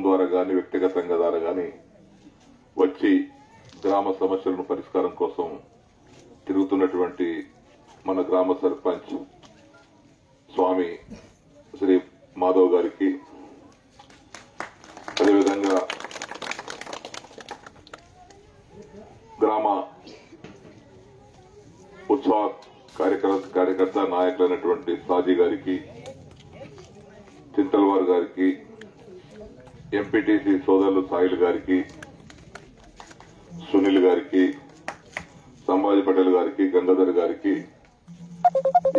ద్వారా కానీ వ్యక్తిగతంగా ద్వారా కానీ వచ్చి గ్రామ సమస్యలను పరిష్కారం కోసం తిరుగుతున్నటువంటి మన గ్రామ సర్పంచ్ స్వామి శ్రీ మాధవ్ గారికి, అదేవిధంగా గ్రామ ఉత్సవ కార్యకర్త నాయకులైనటువంటి సాజీ గారికి, చింతల్వార్ గారికి, ఎంపీటీసీ సోదరులు సాయిల్ గారికి, సునీల్ గారికి, సంభాజీ పటేల్ గారికి, గంగాధర్ గారికి,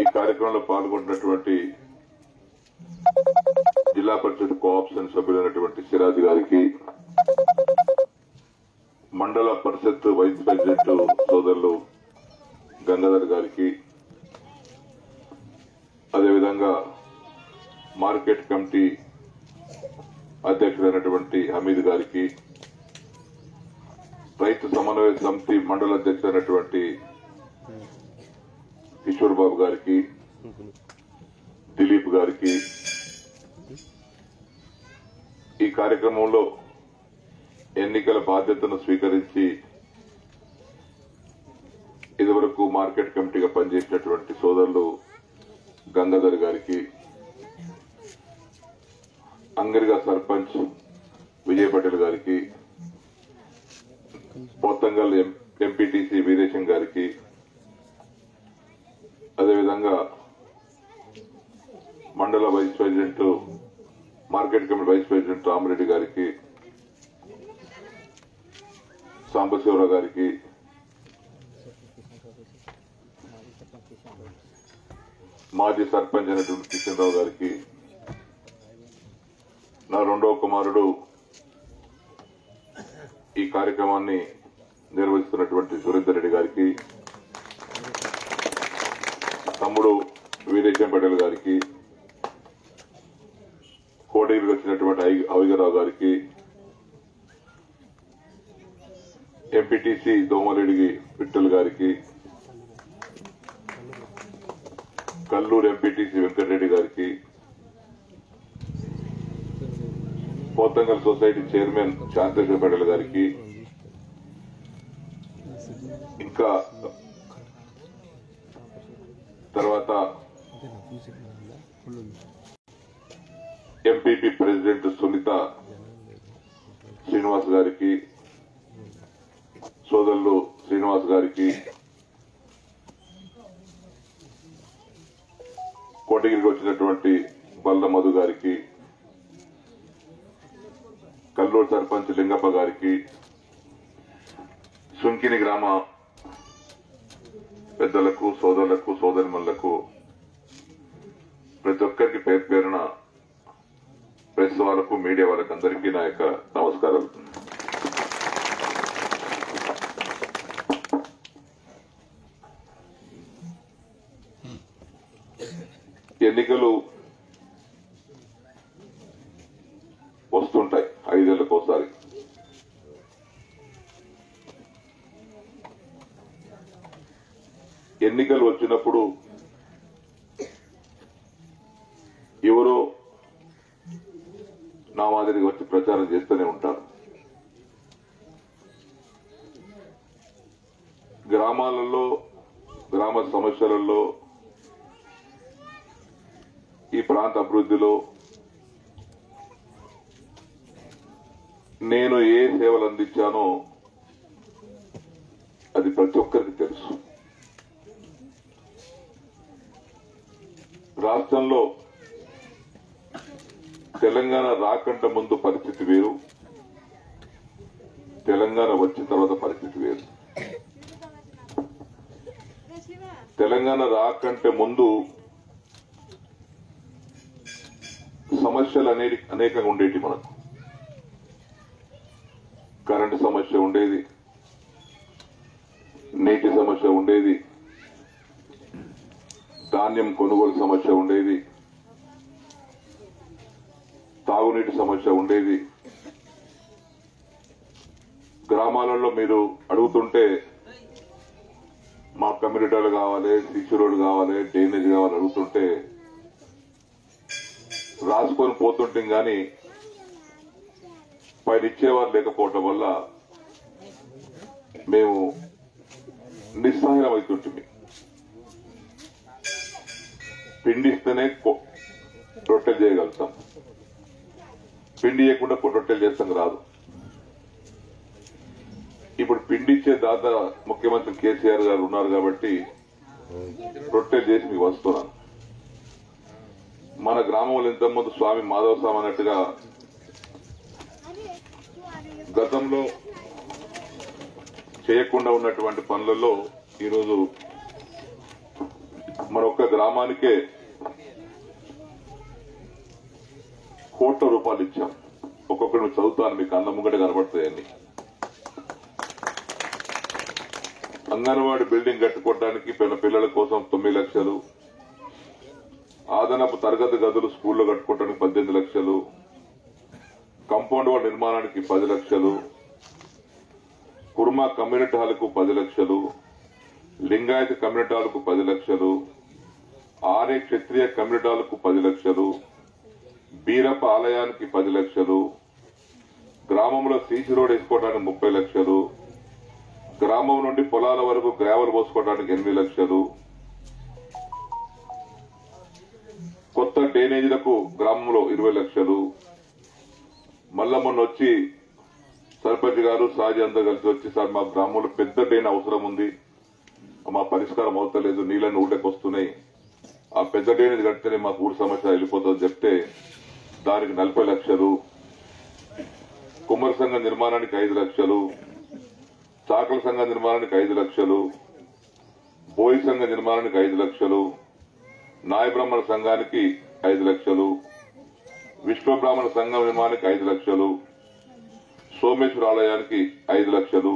ఈ కార్యక్రమంలో పాల్గొంటున్నటువంటి జిల్లా పరిషత్ కోఆప్షన్ సభ్యులైనటువంటి సిరాజ్ గారికి, మండల పరిషత్ వైస్ ప్రెసిడెంట్ సోదరులు గంగాధర్ గారికి, అదేవిధంగా మార్కెట్ కమిటీ అధ్యక్షుడైనటువంటి హమీద్ గారికి, రైతు సమన్వయ సమితి మండల అధ్యక్షుడైనటువంటి కిషోర్ బాబు గారికి, దిలీప్ గారికి, ఈ కార్యక్రమంలో ఎన్నికల బాధ్యతను స్వీకరించి ఇదివరకు మార్కెట్ కమిటీగా పనిచేసినటువంటి సోదరులు గంగాధర్ గారికి, అంగరిగా సర్పంచ్ విజయ్ పటేల్ గారికి, పోతంగల్ ఎంపీటీసీ వీరేశం గారికి, అదేవిధంగా mandal vice president market committee vice president Ramareddy గారికి, సాంబశివరావు గారికి, మాజీ సర్పంచ్ అయినటువంటి కిషన్ రావు గారికి, నా రెండవ కుమారుడు ఈ కార్యక్రమాన్ని నిర్వహిస్తున్నటువంటి సురేందర్ రెడ్డి గారికి, తమ్ముడు వీరేశం పటేల్ గారికి, కోటగిరికి వచ్చినటువంటి అవిగరావు గారికి, ఎంపీటీసీ దోమరెడ్డి విఠల్ గారికి, కల్లూరు ఎంపీటీసీ వెంకటరెడ్డి గారికి, పోతంగల్ సొసైటీ చైర్మన్ శాంతేశ్వర పటేల్ గారికి, ఇంకా తర్వాత ఎంపీపీ ప్రెసిడెంట్ సునీత శ్రీనివాస్ గారికి, సోదరులు శ్రీనివాస్ గారికి, కోటగిరికి వచ్చినటువంటి బల్ల మధు గారికి, కల్లూరు సర్పంచ్ లింగప్ప గారికి, సుంకిని గ్రామ పెద్దలకు, సోదరులకు, సోదరిమణులకు ప్రతి ఒక్కరికి పేరు పేరున ప్రెస్ వాళ్ళకు, మీడియా వాళ్ళకు అందరికీ నా యొక్క నమస్కారాలు. ఎన్నికలు వస్తుంటాయి 5 ఏళ్లకోసారి. ఎన్నికలు వచ్చినప్పుడు ఎవరో నా మాదిరిగా వచ్చి ప్రచారం చేస్తూనే ఉంటారు. గ్రామాలలో, గ్రామ సమస్యలలో, ఈ ప్రాంత అభివృద్ధిలో నేను ఏ సేవలు అందించానో అది ప్రతి ఒక్కరికి తెలుసు. రాష్ట్రంలో తెలంగాణ రాకంటే ముందు పరిస్థితి వేరు, తెలంగాణ వచ్చిన తర్వాత పరిస్థితి వేరు. తెలంగాణ రాకంటే ముందు సమస్యలు అనేకంగా ఉండేవి. మనకు కరెంటు సమస్య ఉండేది, నీటి సమస్య ఉండేది, ధాన్యం కొనుగోలు సమస్య ఉండేది, తాగునీటి సమస్య ఉండేది. గ్రామాలలో మీరు అడుగుతుంటే మా కమ్యూనిటీలు కావాలి, సిసి రోడ్ కావాలి, డ్రైనేజ్ కావాలి అడుగుతుంటే రాసుకొని పోతుంటాం. కానీ రూపాయలు ఇచ్చేవారు లేకపోవటం వల్ల మేము నిస్సహాయం అవుతుంటుంది. పిండిస్తేనే రొట్టెలు చేయగలుగుతాం, పిండి చేయకుండా రొట్టెలు చేస్తాం రాదు. ఇప్పుడు పిండిచ్చే దాత ముఖ్యమంత్రి కేసీఆర్ గారు ఉన్నారు కాబట్టి రొట్టెలు చేసి మీకు వస్తున్నాను. మన గ్రామంలో ఇంతకుముందు స్వామి మాధవ స్వామి అన్నట్టుగా గతంలో చేయకుండా ఉన్నటువంటి పనులలో ఈరోజు మరొక్క గ్రామానికే కోట్ల రూపాయలు ఇచ్చాం. ఒక్కొక్కరు చదువుతాను, మీకు అన్న ముంగట కనబడతాయని. అంగన్వాడీ బిల్డింగ్ కట్టుకోవడానికి పిల్లల కోసం 9 లక్షలు, అదనపు తరగతి గదులు స్కూల్లో కట్టుకోవడానికి 18 లక్షలు, కాంపౌండ్ వాల్ నిర్మాణానికి 10 లక్షలు, కుర్మా కమ్యూనిటీ హాల్కు 10 లక్షలు, లింగాయత్ కమ్యూనిటీ హాల్కు 10 లక్షలు, ఆర్య క్షత్రియ కమ్యూనిటీ హాల్కు 10 లక్షలు, బీరప్ప ఆలయానికి 10 లక్షలు, గ్రామంలో సీసీ రోడ్ వేసుకోవడానికి 30 లక్షలు, గ్రామం నుండి పొలాల వరకు గ్రావెల్ పోసుకోవడానికి 8 లక్షలు, కొత్త డ్రైనేజీలకు గ్రామంలో 20 లక్షలు. మళ్ళా మొన్న వచ్చి సర్పంచ్ గారు సాజీ అందరూ కలిసి వచ్చి, సార్ మా గ్రామంలో పెద్ద డ్రైన్ అవసరం ఉంది, మా పరిష్కారం అవుతలేదు, నీళ్ళని ఊళ్ళకి వస్తున్నాయి, ఆ పెద్ద డ్రైనేజ్ కడితేనే మాకు ఊరు సమస్య వెళ్ళిపోతుందని చెప్తే దానికి 40 లక్షలు, కుమ్మర సంఘం నిర్మాణానికి 5 లక్షలు, చాకల సంఘం నిర్మాణానికి 5 లక్షలు, బోయి సంఘ నిర్మాణానికి 5 లక్షలు, నాయ బ్రాహ్మణ సంఘానికి 5 లక్షలు, విశ్వ బ్రాహ్మణ సంఘం నిర్మాణానికి 5 లక్షలు, సోమేశ్వర ఆలయానికి 5 లక్షలు,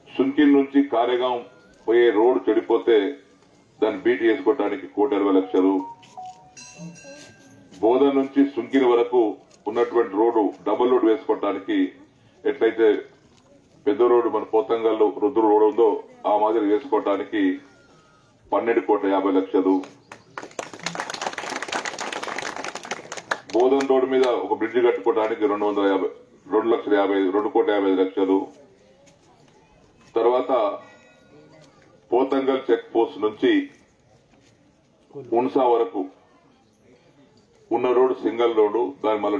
సుంకిల్ నుంచి కారేగాం పోయే రోడ్డు చెడిపోతే దాన్ని బీటీ వేసుకోవడానికి 1,20 లక్షలు, బోధన్ నుంచి సుంకిల్ వరకు ఉన్నటువంటి రోడ్డు డబుల్ రోడ్ వేసుకోవడానికి, ఎట్లయితే పెద్ద రోడ్డు మన పోతంగల్లో రుద్రు రోడ్డు ఉందో ఆ మాదిరి వేసుకోవడానికి 12,50 లక్షలు, బోధన్ రోడ్డు మీద ఒక బ్రిడ్జి కట్టుకోవడానికి 2,50,2,50,2,50 లక్షలు. తర్వాత పోతంగల్ చెక్ పోస్ట్ నుంచి ఉన్సా వరకు ఉన్న రోడ్డు సింగిల్ రోడ్డు, దాన్ని మళ్ళీ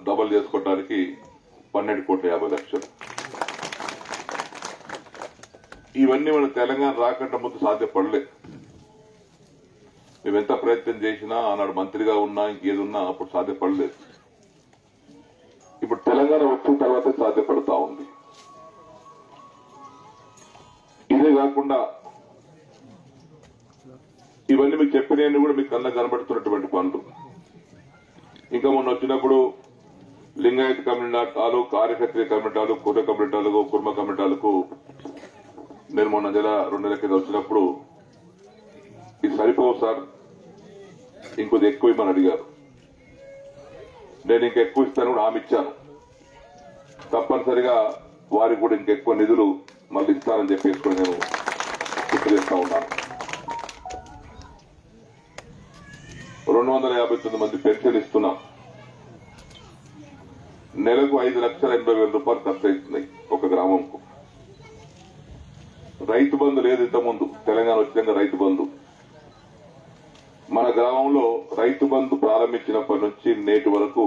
డబల్ చేసుకోవడానికి 12,50 లక్షలు. ఇవన్నీ మన తెలంగాణ రాకుండా ముందు సాధ్యపడలేదు. మేమెంత ప్రయత్నం చేసినా, ఆనాడు మంత్రిగా ఉన్నా ఇంకేది ఉన్నా అప్పుడు సాధ్యపడలేదు. ఇప్పుడు తెలంగాణ వచ్చిన తర్వాత సాధ్యపడతా ఉంది. ఇదే కాకుండా ఇవన్నీ మీకు చెప్పినవన్నీ కూడా మీకు కన్నా కనబడుతున్నటువంటి పనులు. ఇంకా మొన్న వచ్చినప్పుడు లింగాయత్ కమ్యూనిటాలు, కార్యక్షత్రియ కమ్యూనిటాలు, కుర్ర కమ్యూనిటాలకు, కుర్మ కమ్యూనిటాలకు నేను మొన్న 2 నెలల కింద వచ్చినప్పుడు ఇది సరిపోవు సార్, ఇంకొద్ది ఎక్కువ ఇమ్మని అడిగారు. నేను ఇంకెక్కువ ఇస్తాను కూడా హామీ ఇచ్చాను. తప్పనిసరిగా వారికి కూడా ఇంకెక్కువ నిధులు మళ్ళీ ఇస్తానని చెప్పేసి కూడా నేను గుర్తు చేస్తా ఉన్నాను. 259 మంది పెన్షన్ ఇస్తున్నాం. నెలకు 5,80,000 రూపాయలు ఖర్చు అవుతున్నాయి ఒక గ్రామంకు. రైతు బంధు లేదు ఇంతకుముందు, తెలంగాణ వచ్చినాక రైతు బంధు. మన గ్రామంలో రైతు బంధు ప్రారంభించినప్పటి నుంచి నేటి వరకు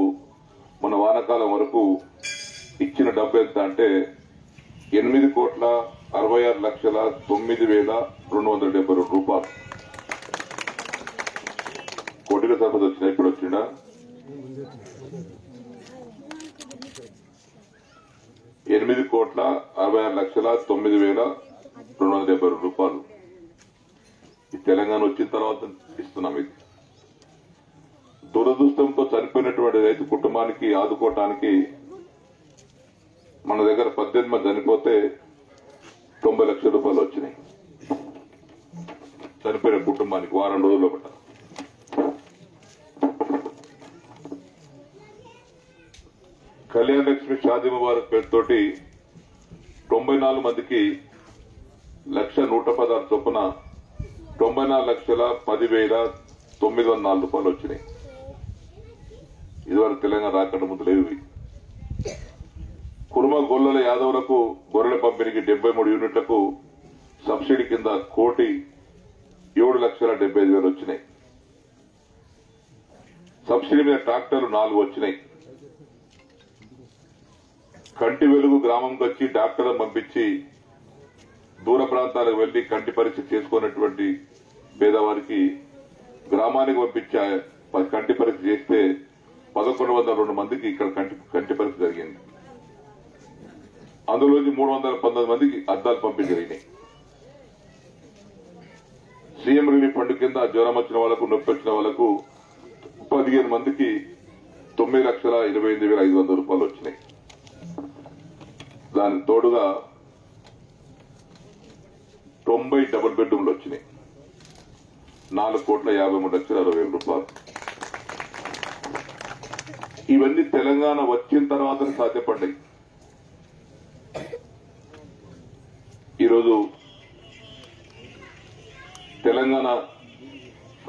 మన వానాకాలం వరకు ఇచ్చిన డబ్బు ఎంత అంటే 8,66,09,272 రూపాయలు. కోటిగా సరిపడి వచ్చినా ఇప్పుడు వచ్చిందా? 8,66,09,272 రూపాయలు ఈ తెలంగాణ వచ్చిన తర్వాత ఇస్తున్నాం. ఇది దురదృష్టంతో చనిపోయినటువంటి రైతు కుటుంబానికి ఆదుకోవటానికి మన దగ్గర 18 మంది చనిపోతే 90 లక్షల రూపాయలు వచ్చినాయి. చనిపోయిన కుటుంబానికి వారం రోజుల్లో పట్ట. కళ్యాణ్ లక్ష్మి షాదీ ముబారక్ పేరుతోటి 94 మందికి 1,116 చొప్పున 94,10,904 రూపాయలు వచ్చినాయి. ఇదివరకు తెలంగాణ రాకుండా ముందు లేవు. కుర్మ గొల్లల యాదవులకు గొర్రెల పంపిణీకి 73 యూనిట్లకు సబ్సిడీ కింద 1,07,75,000 వచ్చినాయి. సబ్సిడీ మీద ట్రాక్టర్లు 4 వచ్చినాయి. కంటి వెలుగు గ్రామంకి వచ్చి డాక్టర్లను పంపించి దూర ప్రాంతాలకు వెళ్లి కంటి పరీక్ష చేసుకున్నటువంటి పేదవారికి గ్రామానికి పంపించే కంటి పరీక్ష చేస్తే 1,102 మందికి ఇక్కడ కంటి పరీక్ష జరిగింది. అందులోంచి 319 మందికి అద్దాలు పంపిణీ జరిగినాయి. సీఎం రిలీఫ్ ఫండ్ కింద జ్వరం వచ్చిన వాళ్లకు, నొప్పి వచ్చిన వాళ్లకు 15 మందికి 9,28,500 రూపాయలు వచ్చినాయి. దానికి తోడుగా 90 డబుల్ బెడ్రూమ్లు వచ్చినాయి. 4,53,60,000 రూపాయలు. ఇవన్నీ తెలంగాణ వచ్చిన తర్వాత సాధ్యపడ్డాయి. ఈరోజు తెలంగాణ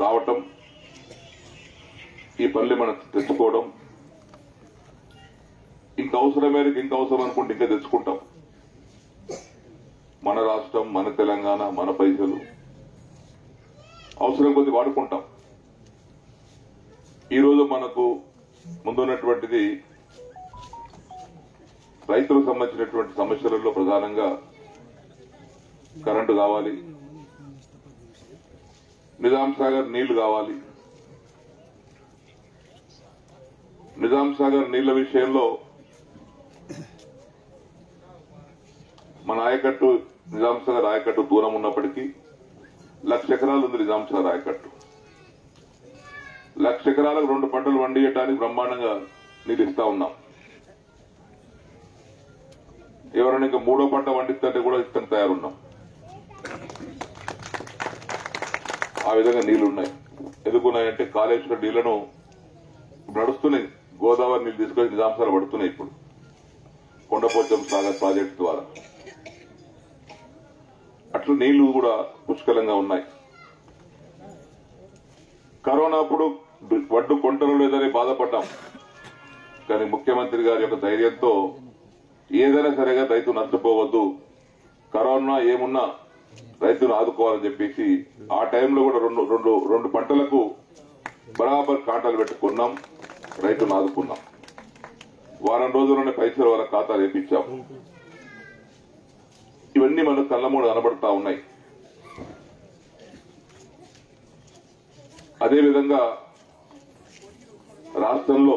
రావటం, ఈ పనులు మనం తెచ్చుకోవడం, ఇంకా అవసరం మేరకు ఇంకా అవసరం అనుకుంటే ఇంకా తెచ్చుకుంటాం. మన రాష్ట్రం, మన తెలంగాణ, మన పైసలు అవసరం కొద్ది వాడుకుంటాం. ఈరోజు మనకు ముందున్నటువంటిది రైతులకు సంబంధించినటువంటి సమస్యలలో ప్రధానంగా కరెంటు కావాలి, నిజాం సాగర్ నీళ్లు కావాలి. నిజాం సాగర్ నీళ్ల విషయంలో మన ఆయకట్టు, నిజాం సాగర్ ఆయకట్టు దూరం ఉన్నప్పటికీ 1,00,000 ఎకరాలు ఉంది. నిజాం సాగర్ ఆయకట్టు 1,00,000 ఎకరాలకు 2 పంటలు పండియడానికి బ్రహ్మాండంగా నీళ్ళు ఇస్తా ఉన్నాం. ఎవరైనా ఇంకా 3వ పంట పండిస్తుంటే కూడా ఇష్టం తయారున్నాం. ఆ విధంగా నీళ్లున్నాయి. ఎందుకున్నాయంటే కాళేశ్వరం నీళ్లను నడుస్తున్నాయి. గోదావరి నీళ్లు తీసుకొని నిజాం సాగర్ పడుతున్నాయి. ఇప్పుడు కొండపోచం సాగర్ ప్రాజెక్టు ద్వారా అట్లా నీళ్లు కూడా పుష్కలంగా ఉన్నాయి. కరోనా అప్పుడు వడ్డు కొంటలు లేదని బాధపడ్డాం. కానీ ముఖ్యమంత్రి గారి యొక్క ధైర్యంతో ఏదైనా సరేగా రైతు నష్టపోవద్దు, కరోనా ఏమున్నా రైతును ఆదుకోవాలని చెప్పేసి ఆ టైంలో కూడా రెండు పంటలకు బరాబర్ కాంటాలు పెట్టుకున్నాం, రైతును ఆదుకున్నాం. వారం రోజుల్లోనే పైసలు వాళ్ళ ఖాతాలు వేపించాం. ఇవన్నీ మనకు కళ్ళ ముందు కనబడతా ఉన్నాయి. అదేవిధంగా రాష్ట్రంలో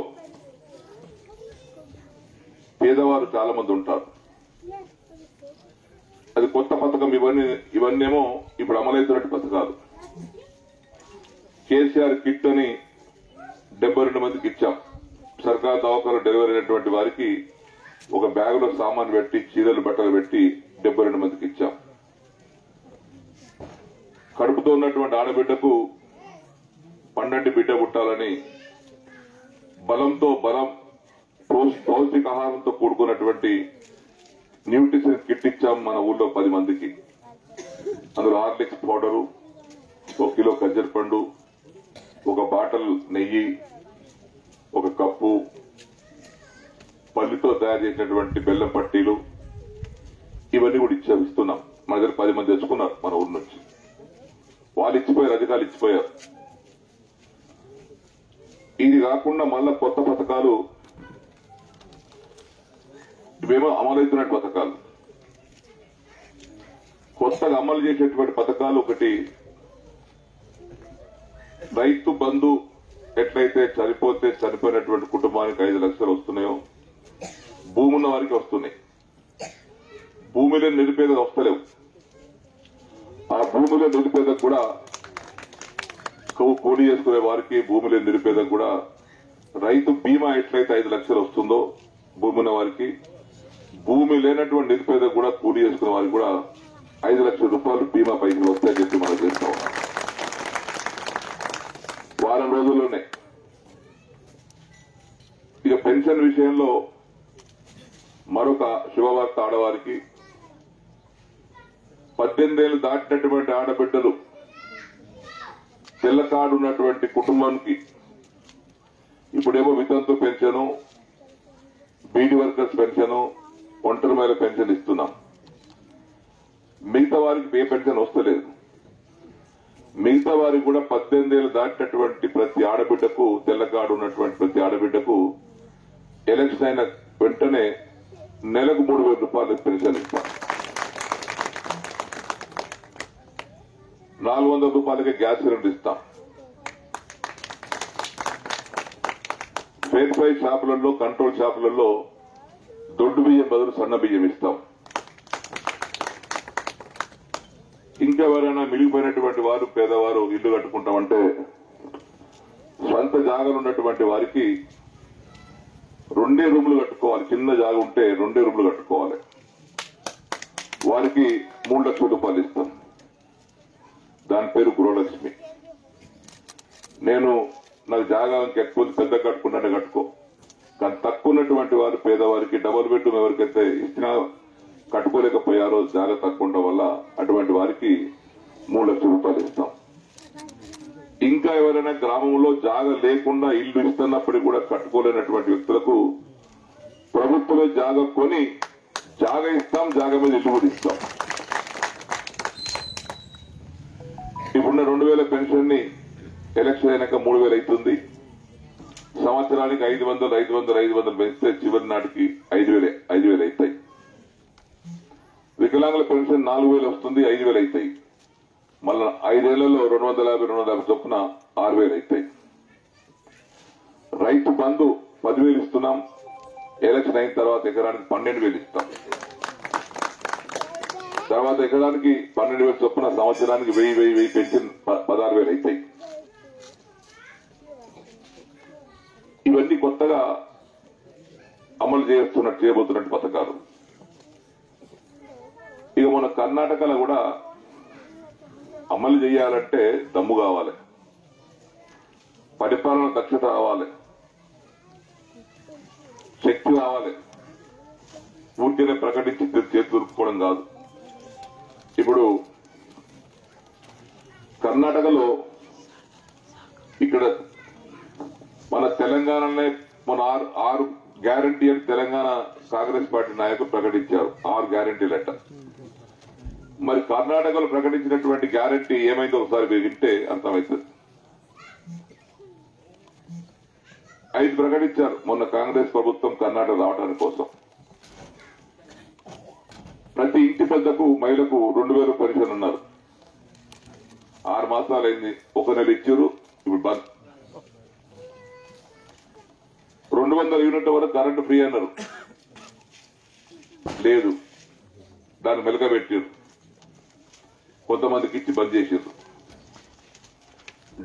పేదవారు చాలా మంది ఉంటారు. అది కొత్త పథకం. ఇవన్నేమో ఇప్పుడు అమలవుతున్నట్టు పథకాలు. కేసీఆర్ కిట్ అని 72 మందికి ఇచ్చాం. సర్కారు దవాఖానలో డెలివరీ అయినటువంటి వారికి ఒక బ్యాగులో సామాన్ పెట్టి, చీరలు బట్టలు పెట్టి 72 మందికి ఇచ్చాం. కడుపుతో ఉన్నటువంటి ఆడబిడ్డకు పండంటి బిడ్డ పుట్టాలని బలంతో పౌష్టికాహారంతో కూడుకున్నటువంటి న్యూట్రిషన్ కిట్ ఇచ్చాం మన ఊళ్ళో 10 మందికి. అందులో హార్లిక్స్ పౌడరు, 1 కిలో ఖర్జూర పండు, 1 బాటల్ నెయ్యి, 1 కప్పు పల్లితో తయారు చేసినటువంటి బెల్లం పట్టీలు, ఇవన్నీ కూడా ఇస్తున్నాం. మన దగ్గర 10 మంది తెచ్చుకున్నారు మన ఊరి నుంచి. వాళ్ళు ఇచ్చిపోయారు, అధికారులు ఇచ్చిపోయారు. ఇది కాకుండా మళ్ళా కొత్త పథకాలు, ఇవేమో అమలవుతున్న పథకాలు. కొత్తగా అమలు చేసేటువంటి పథకాలు ఒకటి, రైతు బంధు ఎట్లయితే చనిపోయినటువంటి కుటుంబానికి 5 లక్షలు వస్తున్నాయో భూమి ఉన్న వారికి వస్తున్నాయి. భూమిలో నిరుపేదలు వస్తలేవు. ఆ భూమిలో నిరుపేదకు కూడా, కూలీ చేసుకునే వారికి, భూమిలో నిరుపేదకు కూడా రైతు బీమా ఎట్లయితే 5 లక్షలు వస్తుందో భూమి ఉన్న వారికి, భూమి లేనటువంటి నిరుపేదకు కూడా, కూలీ చేసుకునే వారికి కూడా 5 లక్షల రూపాయలు బీమా పైసలు వస్తాయని చెప్పి మనం చేస్తా ఉన్నాం. వారం రోజుల్లోనే. ఇక పెన్షన్ విషయంలో మరొక శుభవార్త. ఆడవారికి 18 ఏళ్లు దాటినటువంటి ఆడబిడ్డలు, తెల్ల కార్డు ఉన్నటువంటి కుటుంబానికి ఇప్పుడేమో వితంతు పెన్షను, బీడీ వర్కర్స్ పెన్షను, ఒంటరి మహిళ పెన్షన్ ఇస్తున్నాం. మిగతా వారికి ఏ పెన్షన్ వస్తలేదు. మిగతా వారికి కూడా 18 ఏళ్ళు దాటినటువంటి ప్రతి ఆడబిడ్డకు, తెల్ల కార్డు ఉన్నటువంటి ప్రతి ఆడబిడ్డకు ఎలక్షన్ అయిన వెంటనే నెలకు 3,000 రూపాయలు పెన్షన్ ఇస్తాం. 400 రూపాయలకే గ్యాస్ సిలిండర్ ఇస్తాం. ఫేర్ ప్రైస్ షాపులలో, కంట్రోల్ షాపులలో దొడ్డు బియ్యం బదులు సన్న బియ్యం ఇస్తాం. ఇంకెవరైనా మిగిలిపోయినటువంటి వారు, పేదవారు ఇల్లు కట్టుకుంటామంటే సొంత జాగాలు ఉన్నటువంటి వారికి 2 రూములు కట్టుకోవాలి. చిన్న జాగా ఉంటే 2 రూములు కట్టుకోవాలి. వారికి 3 లక్షల రూపాయలు ఇస్తాం. దాని పేరు గృహలక్ష్మి. నాకు జాగా ఎక్కువ పెద్ద కట్టుకుంటే కట్టుకో, కానీ తక్కువ ఉన్నటువంటి వారు, పేదవారికి డబుల్ బెడ్రూమ్ ఎవరికైతే ఇచ్చినా కట్టుకోలేకపోయారో జాగా తక్కువ ఉండడం వల్ల అటువంటి వారికి 3 లక్షల రూపాయలు ఇస్తాం. ఇంకా ఎవరైనా గ్రామంలో జాగా లేకుండా ఇల్లు ఇస్తున్నప్పటికీ కూడా కట్టుకోలేనటువంటి వ్యక్తులకు ప్రభుత్వమే జాగా కొని జాగా ఇస్తాం, జాగా మీద ఇల్లు కూడా ఇస్తాం. ఇప్పుడున్న 2,000 పెన్షన్ ని ఎలక్షన్ అయినాక 3,000 అవుతుంది. సంవత్సరానికి 500 పెంచితే చివరి నాటికి 5,000 అవుతాయి. వికలాంగుల పెన్షన్ 4,000 వస్తుంది, 5,000 అవుతాయి. మళ్ళా 5 ఏళ్లలో 250 చొప్పున 6,000 అవుతాయి. రైతు బంధు 10,000 ఇస్తున్నాం. ఎలక్షన్ అయిన తర్వాత ఎకరానికి 12,000 ఇస్తాం. తర్వాత ఎకరానికి 12,000 చొప్పున సంవత్సరానికి 1000 పెన్షన్ 16,000 అవుతాయి. ఇవన్నీ కొత్తగా అమలు చేయబోతున్నట్టు పథకాలు. ఇక మన కర్ణాటకలో కూడా అమలు చేయాలంటే దమ్ము కావాలి, పరిపాలన దక్షత రావాలి, శక్తి రావాలి. పూర్తిగా ప్రకటించి చేతి దొరుకుకోవడం కాదు. ఇప్పుడు కర్ణాటకలో ఇక్కడ మన తెలంగాణలోనే మన 6 గ్యారంటీ అని తెలంగాణ కాంగ్రెస్ పార్టీ నాయకులు ప్రకటించారు. 6 గ్యారంటీ లెటర్. మరి కర్ణాటకలో ప్రకటించినటువంటి గ్యారంటీ ఏమైందో ఒకసారి మీరు వింటే అర్థమవుతుంది. 5 ప్రకటించారు మొన్న కాంగ్రెస్ ప్రభుత్వం కర్ణాటక రావడానికి కోసం. ప్రతి ఇంటి పెద్దకు, మహిళకు 2,000 పెన్షన్ ఉన్నారు. 6 మాసాలైంది, 1 నెల ఇచ్చారు. ఇప్పుడు బంద్. 200 యూనిట్ల వరకు కరెంటు ఫ్రీ అన్నారు, లేదు, దాన్ని మెలకబెట్టారు. కొంతమందికి ఇచ్చి బంద్ చేశారు.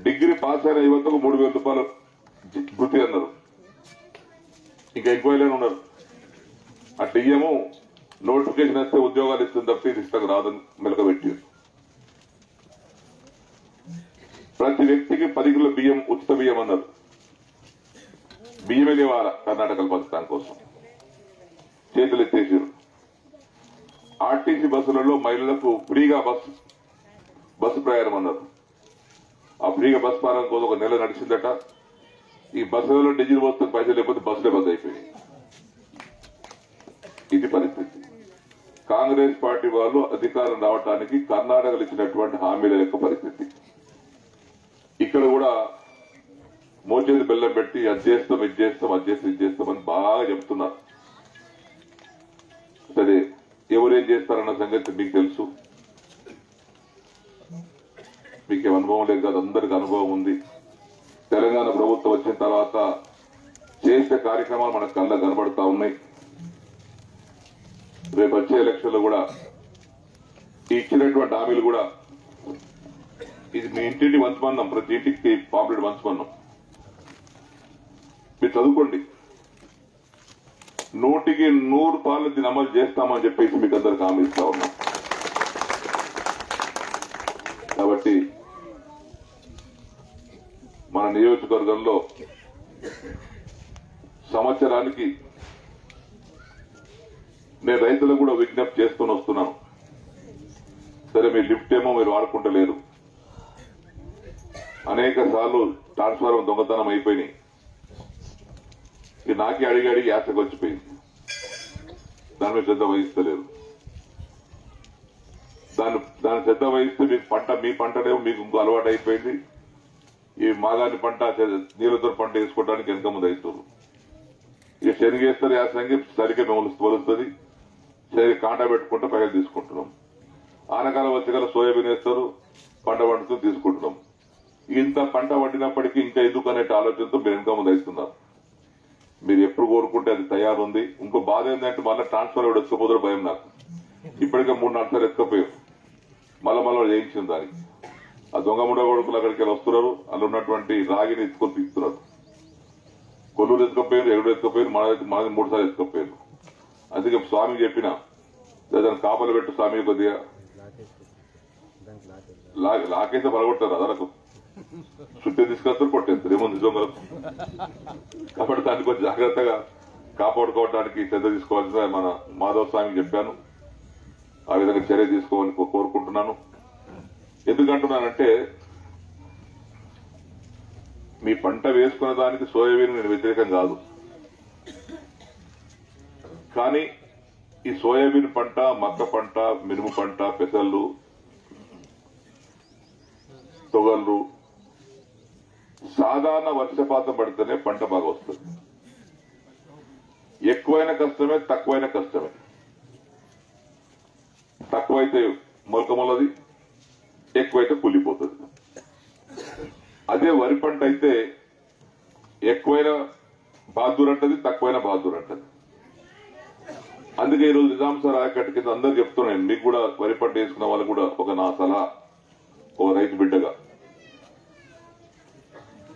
డిగ్రీ పాస్ అయిన యువతకు 3,000 రూపాయలు వృత్తి అన్నారు. ఇంకా ఎక్కువైనా ఉన్నారు. అట్లా ఇయ్యము, నోటిఫికేషన్ వస్తే ఉద్యోగాలు ఇస్తుంది తప్ప ఇది ఇస్తాక రాదని మెలకబెట్టారు. ప్రతి వ్యక్తికి 10 కిలో బియ్యం, ఉచిత బియ్యం అన్నారు. బియ్యమే లేవాల కర్ణాటకలో పంచడం కోసం చేతులు ఎత్తేసారు. ఆర్టీసీ బస్సులలో మహిళలకు ఫ్రీగా బస్సు ప్రయాణం అన్నారు. ఆ ఫ్రీగా బస్సు ప్రయాణం కోసం 1 నెల నడిచిందట. ఈ బస్సులలో డీజిల్ పోస్తే పైసలు లేకపోతే బస్సులే బంద్ అయిపోయాయి. ఇది పరిస్థితి. కాంగ్రెస్ పార్టీ వాళ్ళు అధికారం రావడానికి కర్ణాటకలో ఇచ్చినటువంటి హామీల యొక్క పరిస్థితి. ఇక్కడ కూడా మోచేతి బెల్లం పెట్టి అది చేస్తాం, ఇది చేస్తామని బాగా చెప్తున్నారు. సరే, ఎవరేం చేస్తారన్న సంగతి మీకు తెలుసు. మీకేం అనుభవం లేదు కాదు, అందరికీ అనుభవం ఉంది. తెలంగాణ ప్రభుత్వం వచ్చిన తర్వాత చేసే కార్యక్రమాలు మన కళ్ళ కనబడతా ఉన్నాయి. రేపు వచ్చే ఎలక్షన్ లో కూడా ఇచ్చినటువంటి హామీలు కూడా, ఇది మీ ఇంటింటి పంచమన్నాం, ప్రతి ఇంటికి పాంప్లెట్ పంచమన్నాం. మీరు చదువుకోండి. 100కి 100 దీన్ని అమలు చేస్తామని చెప్పేసి మీకు అందరికి హామీ ఇస్తా ఉన్నాం. కాబట్టి మన నియోజకవర్గంలో సంవత్సరానికి నేను రైతులకు కూడా విజ్ఞప్తి చేస్తూనే వస్తున్నాను. సరే, మీ లిఫ్ట్ ఏమో మీరు వాడుకుంటలేరు. అనేక సార్లు ట్రాన్స్ఫార్మర్ దొంగతనం అయిపోయినాయి. ఇక నాకే అడిగి అడిగి యాసకు వచ్చిపోయింది. దాని మీద శ్రద్ధ వహిస్తలేరు. దాని శ్రద్ధ వహిస్తే మీకు మీ పంటనేమో మీకు ఇంకో అలవాటు అయిపోయింది. ఈ మాగాని పంట నీళ్ళతో పంట వేసుకోవడానికి వెనక ముందు అవుతారు. ఇక శనిగేస్తారు, యాసంగి సరిగ్గా మొలుస్తుంది, సరిగ్గా కాంటా పెట్టుకుంటే పైలు తీసుకుంటున్నాం. ఆనకాలం వచ్చేకాల సోయాబీన్ వేస్తారు, పంట పండుతూ తీసుకుంటున్నాం. ఇంత పంట పండినప్పటికీ ఇంకా ఎందుకు అనే ఆలోచనతో మీరు వెనక ముందు అవుతున్నారు. మీరు ఎప్పుడు కోరుకుంటే అది తయారుంది. ఇంకో బాధ ఏంటంటే మళ్ళీ ట్రాన్స్ఫర్ కూడా ఎత్తుకపోతారు భయం నాకు. ఇప్పటికే 3-4 సార్లు ఎత్తుకపోయారు, మళ్ళా చేయించిన దానికి. ఆ దొంగ ముండ కొడుకులు అక్కడికి వస్తున్నారు, అందులో ఉన్నటువంటి రాగిని ఎత్తుకొని తీస్తున్నారు. కొల్లూరు ఎత్తుకపోయారు, ఎరుడు ఎత్తుకపోయారు, మనది 3 సార్లు ఎత్తుకపోయారు. అందుకే స్వామి చెప్పిన దాన్ని కాపలు పెట్టు స్వామి, కొద్దిగా లాకేస్తే పడగొట్టారు, అదనకు చుట్టే తీసుకొస్తారు, కొట్టేస్తారు, ఏముంది దొంగలకు. కాబట్టి దాన్ని కొంచెం జాగ్రత్తగా కాపాడుకోవడానికి శ్రద్ధ తీసుకోవాల్సిన మన మాధవ స్వామికి చెప్పాను. ఆ విధంగా చర్య తీసుకోవాలని కోరుకుంటున్నాను. ఎందుకంటున్నానంటే మీ పంట వేసుకున్న దానికి సోయాబీన్ నేను వ్యతిరేకం కాదు. కానీ ఈ సోయాబీన్ పంట, మక్క పంట, మినుము పంట, పెసళ్ళు, తొగళ్ళు సాధారణ వర్షపాతం పడితేనే పంట బాగా వస్తుంది. ఎక్కువైన కష్టమే, తక్కువైన కష్టమే. తక్కువైతే మొలకమొలది, ఎక్కువైతే కుళ్ళిపోతుంది. అదే వరి పంట అయితే ఎక్కువైన బహాదూర్ తక్కువైన బహాదూర్ అంటది. అందుకే ఈరోజు నిజాం సార్ ఆయకట్టు కింద అందరు చెప్తున్నాను, మీకు కూడా వరి పంట వేసుకున్న వాళ్ళకు కూడా ఒక నా సలహా, ఒక రైతు బిడ్డగా.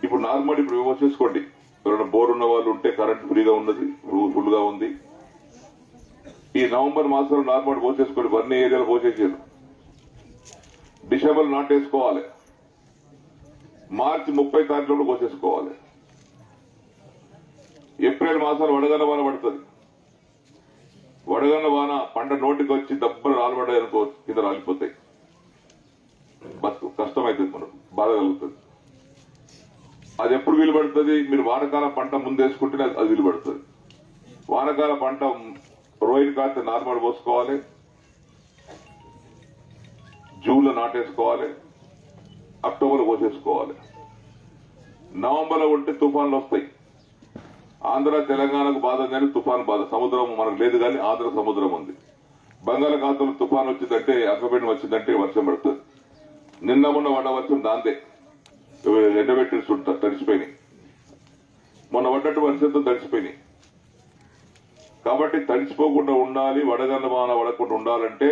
ఇప్పుడు నార్మల్ ఇప్పుడు చేసుకోండి. ఎవరైనా బోర్ ఉన్న వాళ్ళు ఉంటే కరెంట్ ఫ్రీగా ఉన్నది, ఫుల్ గా ఉంది. ఈ నవంబర్ మాసంలో నార్మల్ పోసేసుకోండి. అన్ని ఏరియాలో పోసేసారు. డిసెంబర్ నాటేసుకోవాలి, మార్చి 30 తారీఖులో పోసేసుకోవాలి. ఏప్రిల్ మాసాలు వడగన్న వాన పడుతుంది. వడగన్న వాన పంట నోటికి వచ్చి దెబ్బలు రాలబడ్డాయి అనుకో, కింద రాలిపోతాయి. బస్సు కష్టమవుతుంది, మనకు బాధ కలుగుతుంది. అది ఎప్పుడు వీలు పడుతుంది? మీరు వానకాల పంట ముందేసుకుంటేనే అది వీలు పడుతుంది. వానకాల పంట రోయిన్ కాస్తే నార్మల్ పోసుకోవాలి, జూన్లో నాటేసుకోవాలి, అక్టోబర్ పోసేసుకోవాలి. నవంబర్లో ఉంటే తుఫాన్లు వస్తాయి. ఆంధ్ర తెలంగాణకు బాధ కానీ తుఫాన్ బాధ. సముద్రం మనకు లేదు కానీ ఆంధ్ర సముద్రం ఉంది. బంగాళాఖాతంలో తుఫాన్ వచ్చిందంటే, అల్పపీడనం వచ్చిందంటే వర్షం పడుతుంది. నిన్న మొన్న పడ్డ వర్షం దాందే ఎండబెట్టి తడిచిపోయినాయి. మొన్న పడ్డట్టు వర్షంతో తడిచిపోయినాయి. కాబట్టి తడిచిపోకుండా ఉండాలి, వడగండ్ల వాన పడకుండా ఉండాలంటే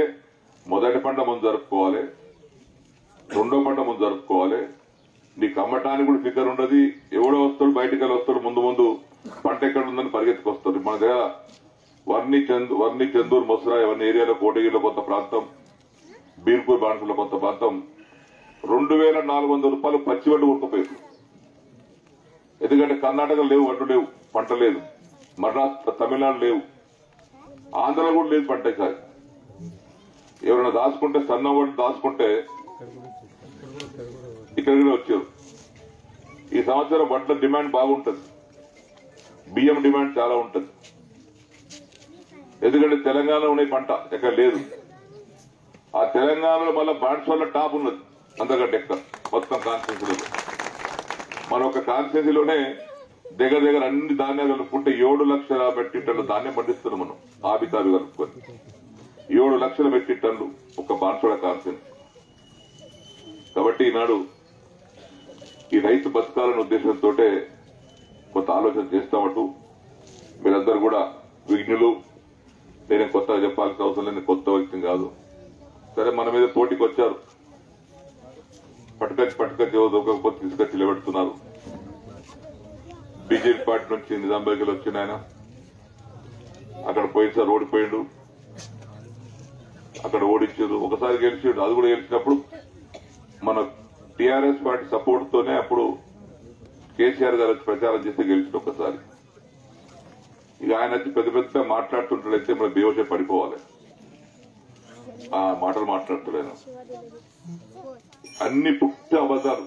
మొదటి పంట ముందు జరుపుకోవాలి, రెండో పంట ముందు జరుపుకోవాలి. నీకు అమ్మటానికి కూడా ఫిగర్ ఉండదు. ఎవడో వస్తాడు, బయటికి వెళ్ళి వస్తాడు, ముందు పంట ఎక్కడ ఉందని పరిగెత్తుకొస్తాడు. మన దగ్గర వర్ణి, చందూరు, మొసరా ఇవన్నీ ఏరియాలో, కోటగిరిలో కొంత ప్రాంతం, బీర్పూర్ బాన్సులో కొంత ప్రాంతం 2400 రూపాయలు పచ్చి వడ్డు ఉరకపోయారు. ఎందుకంటే కర్ణాటక లేవు, వడ్డు లేవు, పంట లేదు. మద్రాసు, తమిళనాడు లేవు, ఆంధ్రలో కూడా లేదు పంట. ఈసారి ఎవరైనా దాచుకుంటే, సన్న వడ్డు దాచుకుంటే ఇక్కడికి వచ్చారు. ఈ సంవత్సరం వడ్ల డిమాండ్ బాగుంటుంది, బియ్యం డిమాండ్ చాలా ఉంటుంది. ఎందుకంటే తెలంగాణలో ఉండే పంట ఎక్కడ లేదు. ఆ తెలంగాణలో మళ్ళీ బాన్స్వాళ్ళ టాప్ ఉన్నది అంతకంటే ఎక్కడ మొత్తం కాన్స్టిట్యూన్సీలో. మన ఒక కాన్స్టిట్యూన్సీలోనే దగ్గర అన్ని ధాన్యాలు కలుపుకుంటే 7 లక్షల మెట్రిక్ టన్నులు ధాన్యం పండిస్తున్నాం మనం. ఆబితాబి కలుపుకొని 7 లక్షల మెట్రిక్ టన్నులు ఒక బాన్స్వాడ కాన్స్టిట్యూన్సీ. కాబట్టి ఈనాడు ఈ రైతు బతకాలనే ఉద్దేశంతో కొంత ఆలోచన చేస్తామటు. మీరందరూ కూడా విజ్ఞులు. నేనే కొత్తగా చెప్పాల్సిన అవసరం లేదు, కొత్త వ్యక్తిని కాదు. సరే, మన మీద పోటీకి వచ్చారు, పట్టుకొచ్చి దొరకకపోతే తీసుకొచ్చి నిలబెడుతున్నారు. బీజేపీ పార్టీ నుంచి నిజాంబేగల్ వచ్చిన ఆయన అక్కడ పోయినసారి ఓడిపోయిండు, అక్కడ ఓడించారు. ఒకసారి గెలిచిండు, అది కూడా గెలిచినప్పుడు మన టీఆర్ఎస్ పార్టీ సపోర్ట్ తోనే అప్పుడు కేసీఆర్ గారు వచ్చి ప్రచారం చేస్తే గెలిచిన ఒక్కసారి. ఇక ఆయన వచ్చి పెద్ద మాట్లాడుతుంటాడైతే మన బేవసే పడిపోవాలి. ఆ మాటలు మాట్లాడుతాడు ఆయన. అన్ని పుట్టి అబద్దాలు.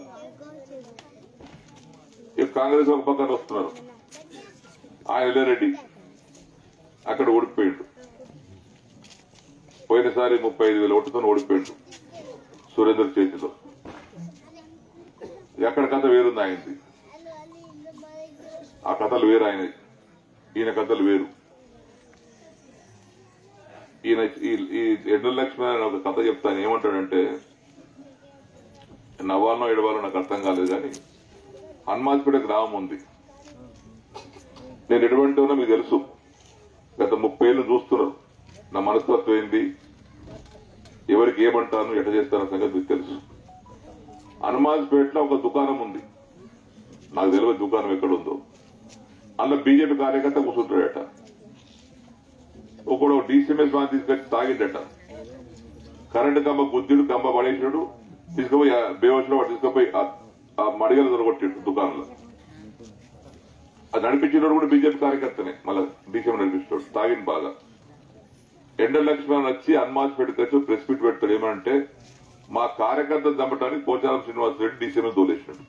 ఇక కాంగ్రెస్ ఒక పక్కన వస్తున్నారు, ఆయన ఎల్లారెడ్డి అక్కడ ఓడిపోయాడు. పోయినసారి 35,000 ఓటుతో ఓడిపోయాడు సురేందర్ చేతిలో. ఎక్కడ కథ వేరుంది ఆయనది. ఆ కథలు వేరు ఆయనది, ఈయన కథలు వేరు. ఈయన ఈ ఎడ్ల లక్ష్మీ అని ఒక కథ చెప్తాను. ఏమంటాడంటే, నవ్వాలనో ఎడవాలో నాకు అర్థం కాలేదు కానీ హనుమాన్పేట గ్రామం ఉంది. నేను ఎటువంటి ఉన్నా మీకు తెలుసు, గత 30 ఏళ్ళు చూస్తున్నారు. నా మనస్తత్వం ఏంది, ఎవరికి ఏమంటాను, ఎట్ట చేస్తాను సంగతి మీకు తెలుసు. హనుమాన్పేటలో ఒక దుకాణం ఉంది, నాకు తెలియదు దుకాణం ఎక్కడుందో. అందులో బీజేపీ కార్యకర్త కూర్చుంటాడట. ఒకడు డీసీఎంఎస్ వాడిని తీసుకొచ్చి తాగిండట. కరెంటు కంబ గుద్దుడు, కంబ పడేసాడు, తీసుకుపోయి బేవచ్లో వాడు తీసుకుపోయి ఆ మడిగలు దొరకొట్టాడు దుకాణంలో. అది నడిపించినోడు కూడా బీజేపీ కార్యకర్తనే, మళ్ళీ డీసీఎం నడిపిస్తాడు. తాగింది బాగా. ఎండ లక్ష్మణ్ వచ్చి హనుమాన్పేటకి వచ్చి ప్రెస్ మీట్ పెడతాడు. ఏమంటే, మా కార్యకర్తలు చంపడానికి పోచారం శ్రీనివాసరెడ్డి డీసీఎం తోలేసినాడు.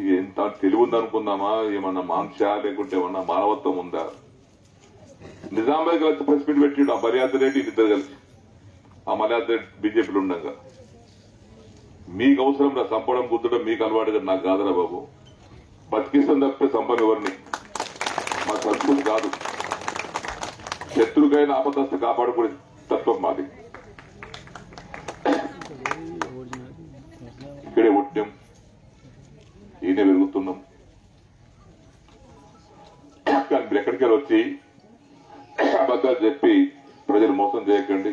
ఇక ఎంత తెలివి ఉందనుకుందామా, ఏమన్నా మాంస లేకుంటే ఏమన్నా మానవత్వం ఉందా? నిజామాబాద్కి వచ్చి ప్రెస్ మీట్ పెట్టిండు ఆ మర్యాద రెడ్డి ఇద్దరు కలిసి. ఆ మర్యాద రెడ్డి బీజేపీలో ఉండగా మీకు అవసరం రా చంపడం గుద్దడం, మీకు అలవాటుగా నాకు కాదరా బాబు. బతికిస్తాం తప్పితే చంపని ఎవరిని, మా సంస్కృతి కాదు. శత్రుకైన ఆపదస్థ కాపాడుకునే తత్వం మాది. ఇక్కడే పుట్టాం, ఈయనే పెరుగుతున్నాం. కానీ మీరు ఎక్కడికి వచ్చి అబద్దాలు చెప్పి ప్రజలు మోసం చేయకండి.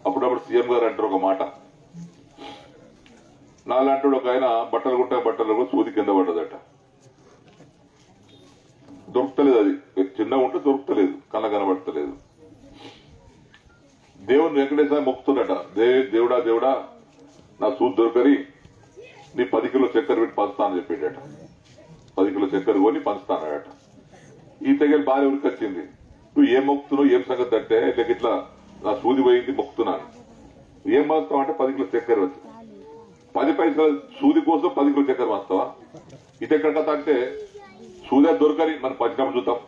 అప్పుడప్పుడు సీఎం గారు అంటారు ఒక మాట, నాలంటాడు ఒక ఆయన బట్టలు కూడా సూది కింద పడ్డదట. దొరుకుతలేదు, అది చిన్నగా ఉంటే దొరుకుతలేదు, కళ్ళ కనబడతలేదు. దేవుని వెంకటేశ్వర మొక్కుతున్నట, దేవుడా దేవుడా నా సూది దొరకని నీ 10 కిలో చక్కెర పెట్టి పంచుతానని చెప్పాడట. 10 కిలో చక్కెర కొని పంచుతానట. ఈ తెగలు భార్య ఉరికొచ్చింది, నువ్వు ఏం మొక్కుతున్నావు, ఏం సంగతి అంటే, లేక ఇట్లా నా సూది పోయింది మొక్కుతున్నాను. ఏం మాస్తావు అంటే 10 కిలో చక్కెర వచ్చి, 10 పైసల సూది కోసం 10 కిలో చక్కెర మాస్తావా? ఇది ఎక్కడ కథ అంటే, సూదే దొరకని మనం పంచనామా చూద్దాం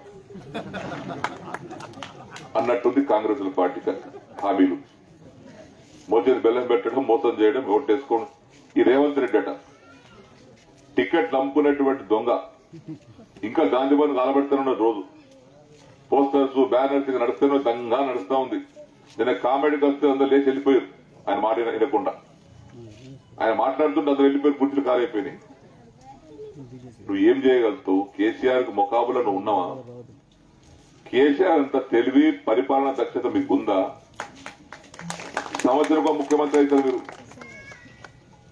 అన్నట్టుంది కాంగ్రెస్ పార్టీ హామీలు. మోచేది బెల్లం పెట్టడం, మోసం చేయడం, ఓటేసుకోవడం. ఈ రేవంత్ రెడ్డి అట టికెట్ నమ్ముకునేటువంటి దొంగ. ఇంకా గాంధీ భవన్ కనబడుతున్న రోజు పోస్టర్స్ బ్యానర్స్ నడుస్తూనే దంగా నడుస్తా ఉంది. నిన్న కామెడీకి వస్తే అందరూ లేచి వెళ్ళిపోయారు ఆయన మాట వినకుండా. ఆయన మాట్లాడుతుంటే అందరూ వెళ్ళిపోయి గుర్తులు కారైపోయినాయి. నువ్వు ఏం చేయగలుగుతావు? కేసీఆర్ కు ముఖాబులో నువ్వు ఉన్నావా? కేసీఆర్ అంత తెలివి, పరిపాలనా దక్షత మీకుందా? సంవత్సరం ముఖ్యమంత్రి అవుతారు మీరు,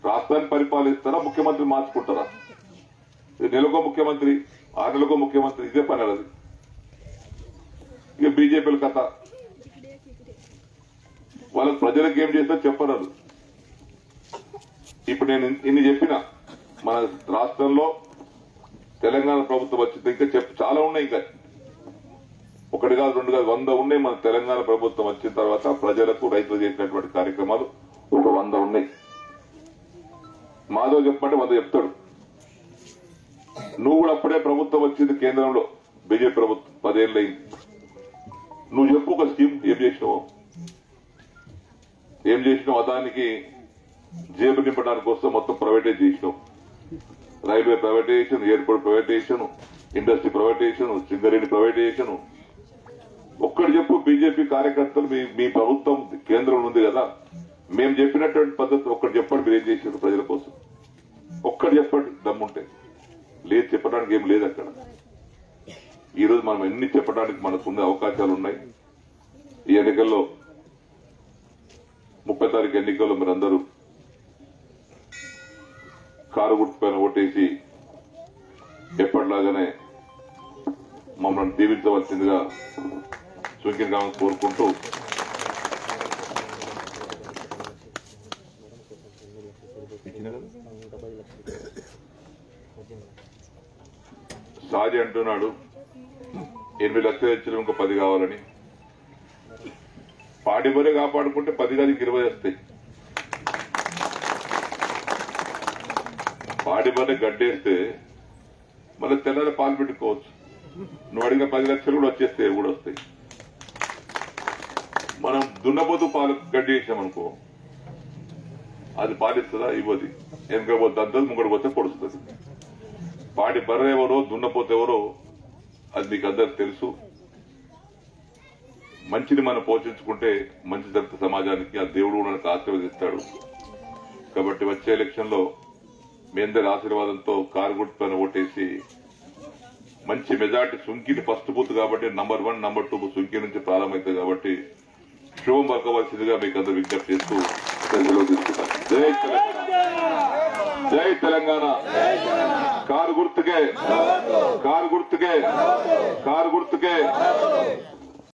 రాష్ట్రాన్ని పరిపాలిస్తారా, ముఖ్యమంత్రి మార్చుకుంటారా? నెలకో ముఖ్యమంత్రి, 6 నెలకో ముఖ్యమంత్రి, ఇదే పని అది. ఇక బీజేపీల కథ, వాళ్ళకి ప్రజలకు ఏం చేస్తారో చెప్పరు. ఇప్పుడు నేను ఇన్ని చెప్పిన, మన రాష్ట్రంలో తెలంగాణ ప్రభుత్వం వచ్చింది, ఇంకా చాలా ఉన్నాయి. ఇంకా 1 కాదు 2 కాదు 100 ఉన్నాయి. మన తెలంగాణ ప్రభుత్వం వచ్చిన తర్వాత ప్రజలకు, రైతులు చేసినటువంటి కార్యక్రమాలు ఒక 100 ఉన్నాయి. మాధవ్ చెప్పమంటే 100 చెప్తాడు. నువ్వు కూడా అప్పుడే ప్రభుత్వం వచ్చింది కేంద్రంలో, బీజేపీ ప్రభుత్వం 10 ఏళ్ళు అయింది. నువ్వు చెప్పు ఒక స్కీమ్ ఏం చేసినావు? అదానికి జేబు నింపడానికి కోసం మొత్తం ప్రైవేటైజ్ చేసినావు. Railway privatisation, airport privatisation, industry privatisation, Singareni privatisation. ఒక్కటి చెప్పు, బీజేపీ కార్యకర్తలు మీ ప్రభుత్వం కేంద్రంలో ఉంది కదా, మేము చెప్పినటువంటి పద్ధతి ఒక్కటి చెప్పండి, మీరు ఏం చేశారు ప్రజల కోసం? ఒక్కటి చెప్పండి దమ్ముంటే. లేదు, చెప్పడానికి ఏం లేదు అక్కడ. ఈ రోజు మనం ఎన్ని చెప్పడానికి మనకున్న అవకాశాలు ఉన్నాయి. ఈ ఎన్నికల్లో 30 తారీఖు ఎన్నికల్లో మీరందరూ కారు గుర్తుపైన ఓటేసి ఎప్పటిలాగానే మమ్మల్ని దీవించవలసిందిగా సుంకిన కోరుకుంటూ, సాజీ అంటున్నాడు 8 లక్షలు ఇచ్చిన ఇంకో 10 కావాలని. పాడి బరే కాపాడుకుంటే 10 కాదు 20 వస్తాయి. పాడి బరే గడ్డేస్తే మళ్ళీ తెల్లారి పాలు పెట్టుకోవచ్చు. నువ్వు అడిగిన 10 లక్షలు కూడా వచ్చేస్తాయి, కూడా వస్తాయి. మనం దున్నపోతు పాలు గడ్డి చేసామనుకో, అది పాలిస్తుందా? ఇవ్వదు. వెనకపోతే దంతది, ముంగడు పోతే పొడుస్తుంది. పాడి బర్రె ఎవరో దున్నపోతే ఎవరో అది మీకు అందరికి తెలుసు. మంచిని మనం పోషించుకుంటే మంచి జరుగుతుంది సమాజానికి. ఆ దేవుడు కూడా మనకు ఆశీర్వదిస్తాడు. కాబట్టి వచ్చే ఎలక్షన్ లో మీ అందరి ఆశీర్వాదంతో కారు గుర్తుపైన ఓటేసి మంచి మెజార్టీ సుంకిని ఫస్ట్ బూత్ కాబట్టి నంబర్ 1, నంబర్ 2 సుంకి నుంచి ప్రారంభమవుతుంది కాబట్టి శుభం పలకవలసిందిగా మీకు అందరూ విజ్ఞప్తి చేస్తూ సెలవు తీసుకుంటాను. జై తెలంగాణ, జై తెలంగాణ. కారు గుర్తుకే, కారు గుర్తుకే, కారు గుర్తుకే.